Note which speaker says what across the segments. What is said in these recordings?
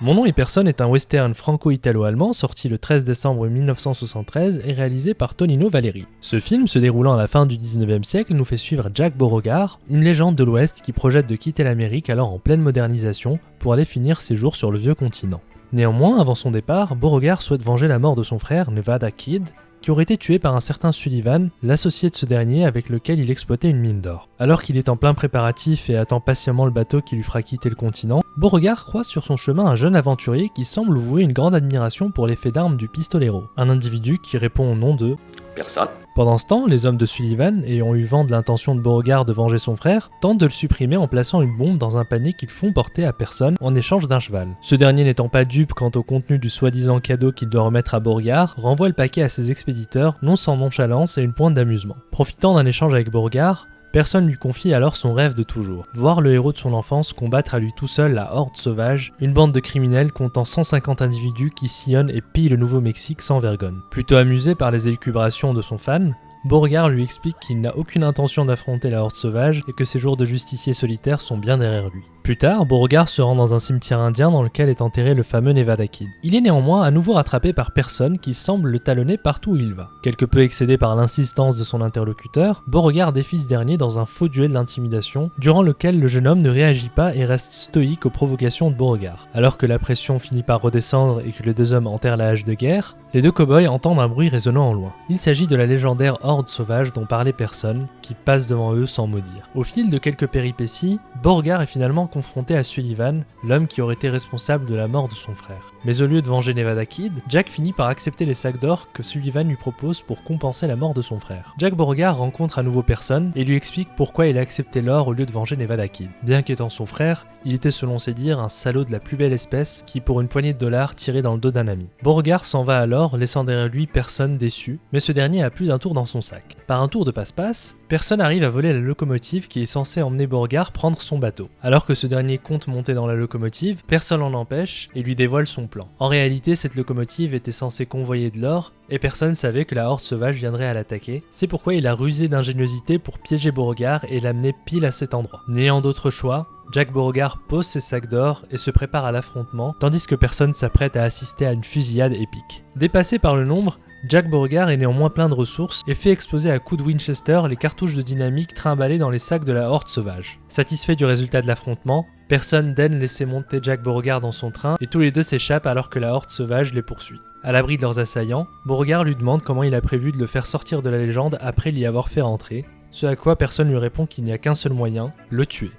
Speaker 1: Mon nom et personne est un western franco-italo-allemand sorti le 13 décembre 1973 et réalisé par Tonino Valeri. Ce film, se déroulant à la fin du 19e siècle, nous fait suivre Jack Beauregard, une légende de l'Ouest qui projette de quitter l'Amérique alors en pleine modernisation pour aller finir ses jours sur le vieux continent. Néanmoins, avant son départ, Beauregard souhaite venger la mort de son frère, Nevada Kid, qui aurait été tué par un certain Sullivan, l'associé de ce dernier avec lequel il exploitait une mine d'or. Alors qu'il est en plein préparatif et attend patiemment le bateau qui lui fera quitter le continent, Beauregard croise sur son chemin un jeune aventurier qui semble vouer une grande admiration pour l'effet d'armes du pistolero, un individu qui répond au nom de
Speaker 2: Personne.
Speaker 1: Pendant ce temps, les hommes de Sullivan, ayant eu vent de l'intention de Beauregard de venger son frère, tentent de le supprimer en plaçant une bombe dans un panier qu'ils font porter à personne en échange d'un cheval. Ce dernier n'étant pas dupe quant au contenu du soi-disant cadeau qu'il doit remettre à Beauregard, renvoie le paquet à ses expéditeurs, non sans nonchalance et une pointe d'amusement. Profitant d'un échange avec Beauregard, personne lui confie alors son rêve de toujours, voir le héros de son enfance combattre à lui tout seul la Horde Sauvage, une bande de criminels comptant 150 individus qui sillonnent et pillent le Nouveau-Mexique sans vergogne. Plutôt amusé par les élucubrations de son fan, Beauregard lui explique qu'il n'a aucune intention d'affronter la Horde Sauvage et que ses jours de justicier solitaire sont bien derrière lui. Plus tard, Beauregard se rend dans un cimetière indien dans lequel est enterré le fameux Nevada Kid. Il est néanmoins à nouveau rattrapé par personne qui semble le talonner partout où il va. Quelque peu excédé par l'insistance de son interlocuteur, Beauregard défie ce dernier dans un faux duel d'intimidation, durant lequel le jeune homme ne réagit pas et reste stoïque aux provocations de Beauregard. Alors que la pression finit par redescendre et que les deux hommes enterrent la hache de guerre, les deux cow-boys entendent un bruit résonnant en loin. Il s'agit de la légendaire Horde Sauvage dont parlait personne, qui passe devant eux sans mot dire. Au fil de quelques péripéties, Beauregard est finalement confronté à Sullivan, l'homme qui aurait été responsable de la mort de son frère. Mais au lieu de venger Nevada Kid, Jack finit par accepter les sacs d'or que Sullivan lui propose pour compenser la mort de son frère. Jack Beauregard rencontre à nouveau personne et lui explique pourquoi il a accepté l'or au lieu de venger Nevada Kid. Bien qu'étant son frère, il était selon ses dires un salaud de la plus belle espèce qui pour une poignée de dollars tirait dans le dos d'un ami. Beauregard s'en va alors, laissant derrière lui personne déçu, mais ce dernier a plus d'un tour dans son sac. Par un tour de passe-passe, personne arrive à voler la locomotive qui est censée emmener Beauregard prendre son bateau. Alors que ce dernier compte monter dans la locomotive, personne l'en empêche et lui dévoile son plan. En réalité, cette locomotive était censée convoyer de l'or et personne savait que la Horde Sauvage viendrait à l'attaquer. C'est pourquoi il a rusé d'ingéniosité pour piéger Beauregard et l'amener pile à cet endroit. N'ayant d'autre choix, Jack Beauregard pose ses sacs d'or et se prépare à l'affrontement, tandis que personne s'apprête à assister à une fusillade épique. Dépassé par le nombre, Jack Beauregard est néanmoins plein de ressources et fait exploser à coups de Winchester les cartouches de dynamite trimballées dans les sacs de la Horde Sauvage. Satisfait du résultat de l'affrontement, personne daigne laisser monter Jack Beauregard dans son train et tous les deux s'échappent alors que la Horde Sauvage les poursuit. À l'abri de leurs assaillants, Beauregard lui demande comment il a prévu de le faire sortir de la légende après l'y avoir fait rentrer, ce à quoi personne lui répond qu'il n'y a qu'un seul moyen, le tuer.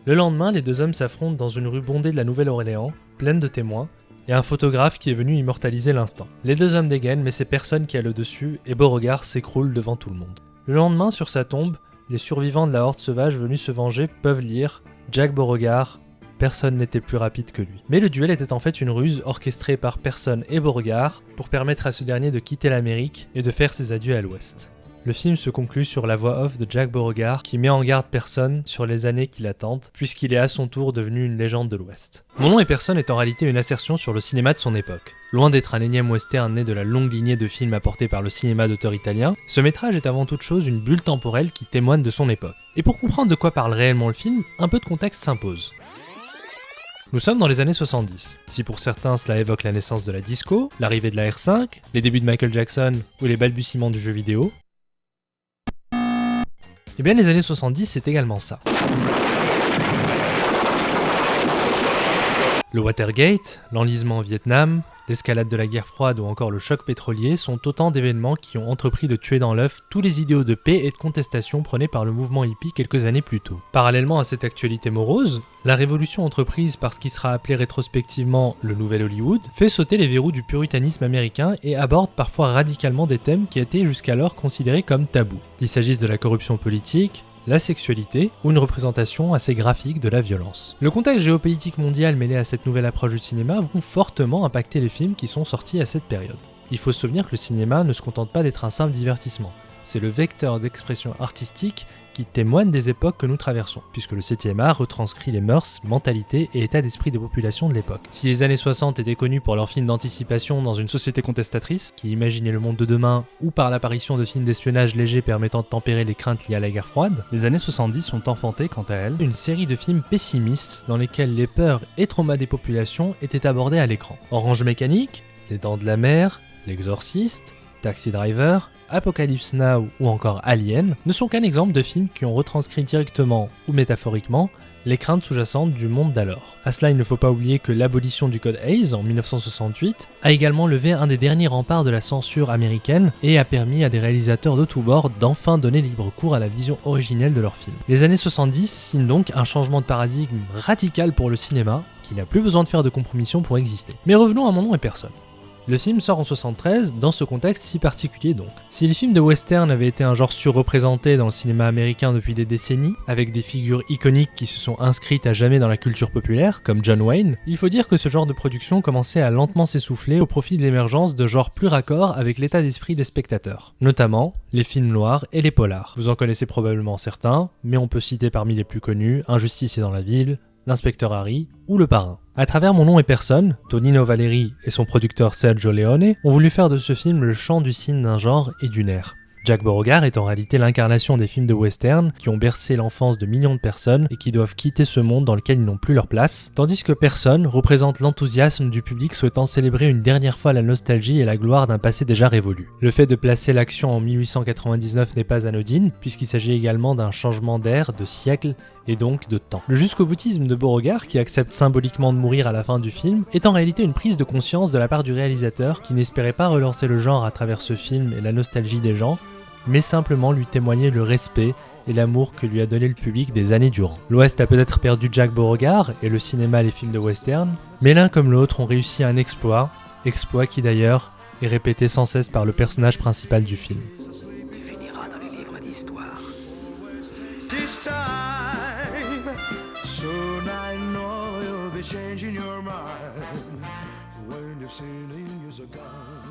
Speaker 1: Le lendemain, les deux hommes s'affrontent dans une rue bondée de la Nouvelle-Orléans, pleine de témoins, et un photographe qui est venu immortaliser l'instant. Les deux hommes dégainent, mais c'est personne qui a le dessus, et Beauregard s'écroule devant tout le monde. Le lendemain, sur sa tombe, les survivants de la Horde Sauvage venus se venger peuvent lire « Jack Beauregard, personne n'était plus rapide que lui ». Mais le duel était en fait une ruse orchestrée par personne et Beauregard pour permettre à ce dernier de quitter l'Amérique et de faire ses adieux à l'Ouest. Le film se conclut sur la voix off de Jack Beauregard qui met en garde personne sur les années qui l'attendent, puisqu'il est à son tour devenu une légende de l'Ouest. Mon nom et personne est en réalité une assertion sur le cinéma de son époque. Loin d'être un énième western né de la longue lignée de films apportés par le cinéma d'auteur italien, ce métrage est avant toute chose une bulle temporelle qui témoigne de son époque. Et pour comprendre de quoi parle réellement le film, un peu de contexte s'impose. Nous sommes dans les années 70. Si pour certains cela évoque la naissance de la disco, l'arrivée de la R5, les débuts de Michael Jackson ou les balbutiements du jeu vidéo, eh bien les années 70 c'est également ça. Le Watergate, l'enlisement au Vietnam, l'escalade de la guerre froide ou encore le choc pétrolier sont autant d'événements qui ont entrepris de tuer dans l'œuf tous les idéaux de paix et de contestation prônés par le mouvement hippie quelques années plus tôt. Parallèlement à cette actualité morose, la révolution entreprise par ce qui sera appelé rétrospectivement le Nouvel Hollywood fait sauter les verrous du puritanisme américain et aborde parfois radicalement des thèmes qui étaient jusqu'alors considérés comme tabous, qu'il s'agisse de la corruption politique, la sexualité ou une représentation assez graphique de la violence. Le contexte géopolitique mondial mêlé à cette nouvelle approche du cinéma vont fortement impacter les films qui sont sortis à cette période. Il faut se souvenir que le cinéma ne se contente pas d'être un simple divertissement. c'est le vecteur d'expression artistique qui témoigne des époques que nous traversons, puisque le 7e art retranscrit les mœurs, mentalités et états d'esprit des populations de l'époque. Si les années 60 étaient connues pour leurs films d'anticipation dans une société contestatrice, qui imaginait le monde de demain, ou par l'apparition de films d'espionnage légers permettant de tempérer les craintes liées à la guerre froide, les années 70 ont enfanté, quant à elles, une série de films pessimistes dans lesquels les peurs et traumas des populations étaient abordés à l'écran. Orange Mécanique, Les Dents de la Mer, L'Exorciste, Taxi Driver, Apocalypse Now ou encore Alien ne sont qu'un exemple de films qui ont retranscrit directement ou métaphoriquement les craintes sous-jacentes du monde d'alors. À cela, il ne faut pas oublier que l'abolition du code Hays en 1968 a également levé un des derniers remparts de la censure américaine et a permis à des réalisateurs de tous bords d'enfin donner libre cours à la vision originelle de leurs films. Les années 70 signent donc un changement de paradigme radical pour le cinéma qui n'a plus besoin de faire de compromissions pour exister. Mais revenons à Mon Nom et Personne. Le film sort en 73 dans ce contexte si particulier donc. Si les films de western avaient été un genre surreprésenté dans le cinéma américain depuis des décennies, avec des figures iconiques qui se sont inscrites à jamais dans la culture populaire, comme John Wayne, il faut dire que ce genre de production commençait à lentement s'essouffler au profit de l'émergence de genres plus raccords avec l'état d'esprit des spectateurs, notamment les films noirs et les polars. Vous en connaissez probablement certains, mais on peut citer parmi les plus connus Un justicier dans la ville, L'inspecteur Harry ou Le Parrain. À travers Mon Nom et Personne, Tonino Valeri et son producteur Sergio Leone ont voulu faire de ce film le chant du cygne d'un genre et d'une ère. Jack Beauregard est en réalité l'incarnation des films de western qui ont bercé l'enfance de millions de personnes et qui doivent quitter ce monde dans lequel ils n'ont plus leur place, tandis que Personne représente l'enthousiasme du public souhaitant célébrer une dernière fois la nostalgie et la gloire d'un passé déjà révolu. Le fait de placer l'action en 1899 n'est pas anodine, puisqu'il s'agit également d'un changement d'ère, de siècle et donc de temps. Le jusqu'au-boutisme de Beauregard, qui accepte symboliquement de mourir à la fin du film, est en réalité une prise de conscience de la part du réalisateur qui n'espérait pas relancer le genre à travers ce film et la nostalgie des gens, mais simplement lui témoigner le respect et l'amour que lui a donné le public des années durant. L'Ouest a peut-être perdu Jack Beauregard et le cinéma et les films de western, mais l'un comme l'autre ont réussi un exploit qui d'ailleurs est répété sans cesse par le personnage principal du film.
Speaker 2: Tu finiras dans les livres d'histoire.
Speaker 3: This time, soon I know you'll be changing your mind when you've seen him use a gun.